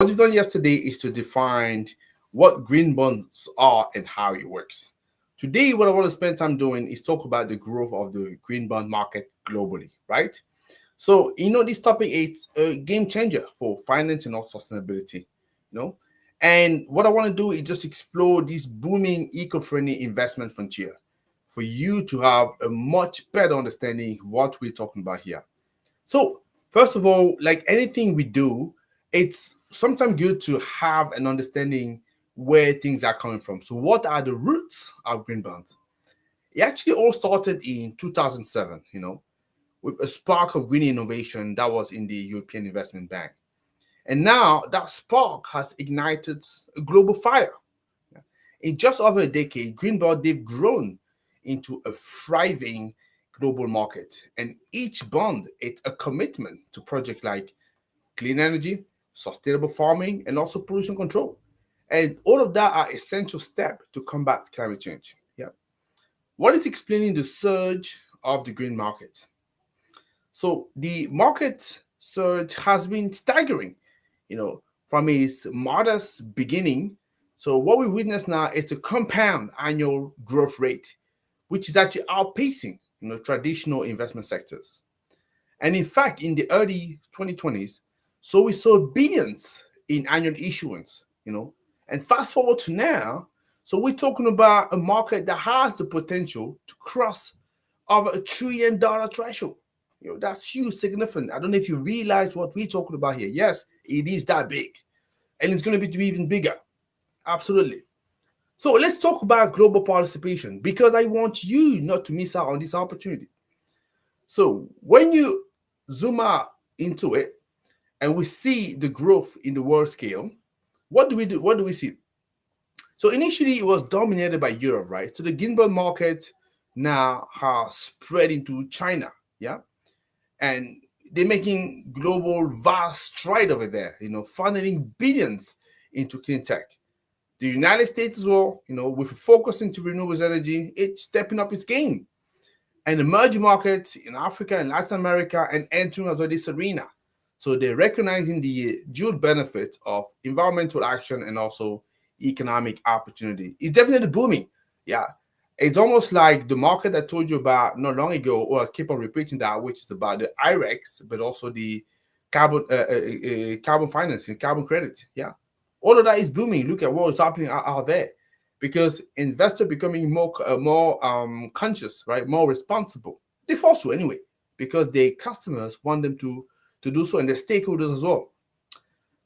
What we've done yesterday is to define what green bonds are and how it works. Today, what I want to spend time doing is talk about the growth of the green bond market globally, right? So, this topic is a game changer for finance and also sustainability, you know. And what I want to do is just explore this booming eco-friendly investment frontier for you to have a much better understanding what we're talking about here. So, first of all, like anything we do, it's sometimes good to have an understanding where things are coming from. So, what are the roots of green bonds? It actually all started in 2007, with a spark of green innovation that was in the European Investment Bank. And now that spark has ignited a global fire. In just over a decade, Greenbelt, they've grown into a thriving global market. And each bond is a commitment to projects like clean energy, sustainable farming, and also pollution control. And all of that are essential steps to combat climate change. Yeah. What is explaining the surge of the green market? So the market surge has been staggering, from its modest beginning. So what we witness now is a compound annual growth rate, which is actually outpacing, traditional investment sectors. And in fact, in the early 2020s, so we saw billions in annual issuance, and fast forward to now, so we're talking about a market that has the potential to cross over $1 trillion threshold. That's huge, significant. I don't know if you realize what we're talking about here. Yes, it is that big, and it's going to be even bigger. Absolutely. So let's talk about global participation because I want you not to miss out on this opportunity. So when you zoom out into it and we see the growth in the world scale, what do we do? What do we see? So initially it was dominated by Europe, right? So the Ginbal market now has spread into China, yeah? And they're making global vast stride over there, funneling billions into clean tech. The United States as well, with a focus into renewables energy, it's stepping up its game. And emerging markets in Africa and Latin America and entering as well this arena. So they're recognizing the dual benefit of environmental action and also economic opportunity. It's definitely booming. Yeah. It's almost like the market I told you about not long ago, or I keep on repeating that, which is about the IREX, but also the carbon financing, carbon credit. Yeah. All of that is booming. Look at what is happening out there because investors becoming more conscious, right? More responsible. They force to anyway because their customers want them to do so and their stakeholders as well.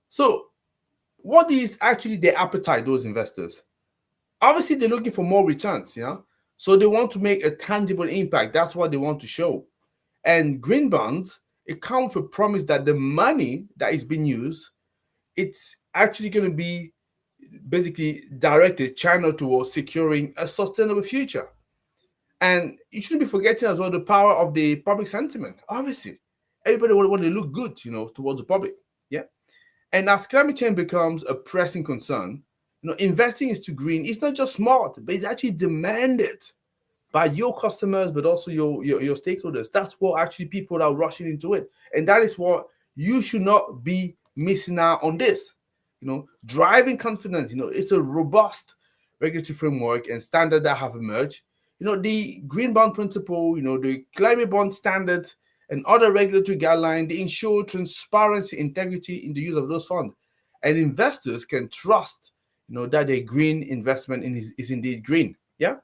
So, what is actually their appetite? Those investors, obviously, they're looking for more returns. So they want to make a tangible impact. That's what they want to show. And green bonds, it comes with a promise that the money that is being used, it's actually going to be basically directed channel towards securing a sustainable future. And you shouldn't be forgetting as well the power of the public sentiment. Obviously, everybody want to look good, towards the public. Yeah. And as climate change becomes a pressing concern, investing into green is not just smart, but it's actually demanded by your customers, but also your stakeholders. That's what actually people are rushing into it. And that is what you should not be missing out on this. Driving confidence, it's a robust regulatory framework and standard that have emerged. The green bond principle, the climate bond standard and other regulatory guidelines, they ensure transparency, integrity in the use of those funds. And investors can trust, that their green investment is indeed green. Yeah.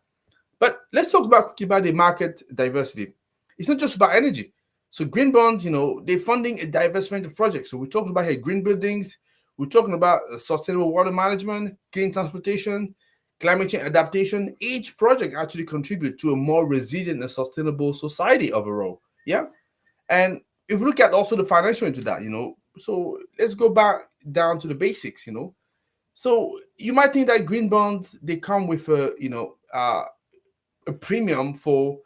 But let's talk about quickly about the market diversity. It's not just about energy. So green bonds, they're funding a diverse range of projects. So we're talking about here green buildings, we're talking about sustainable water management, clean transportation, climate change adaptation. Each project actually contributes to a more resilient and sustainable society overall. Yeah. And if we look at also the financial into that, so let's go back down to the basics, So you might think that green bonds, they come with a premium for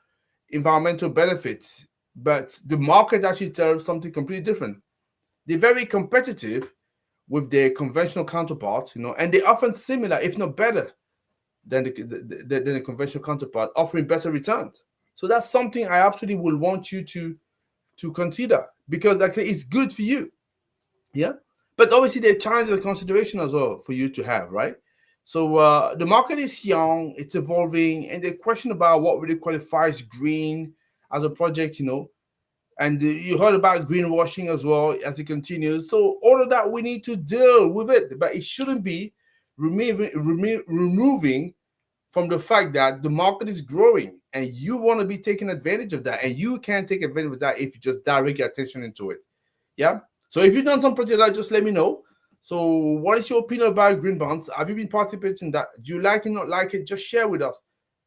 environmental benefits, but the market actually tells something completely different. They're very competitive with their conventional counterparts, and they're often similar, if not better, than the conventional counterpart, offering better returns. So that's something I absolutely will want you to consider because like I say, it's good for you. Yeah. But obviously, there are challenges and consideration as well for you to have, right? So the market is young, it's evolving, and the question about what really qualifies green as a project, and you heard about greenwashing as well as it continues. So all of that we need to deal with it, but it shouldn't be removing from the fact that the market is growing and you want to be taking advantage of that, and you can take advantage of that if you just direct your attention into it. Yeah. So if you've done some project like, just let me know. So what is your opinion about green bonds? Have you been participating in that? Do you like it, not like it? Just share with us.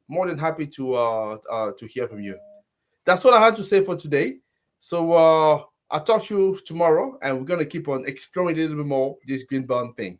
More than happy to hear from you. That's what I had to say for today. So I'll talk to you tomorrow, and we're gonna keep on exploring a little bit more this green bond thing.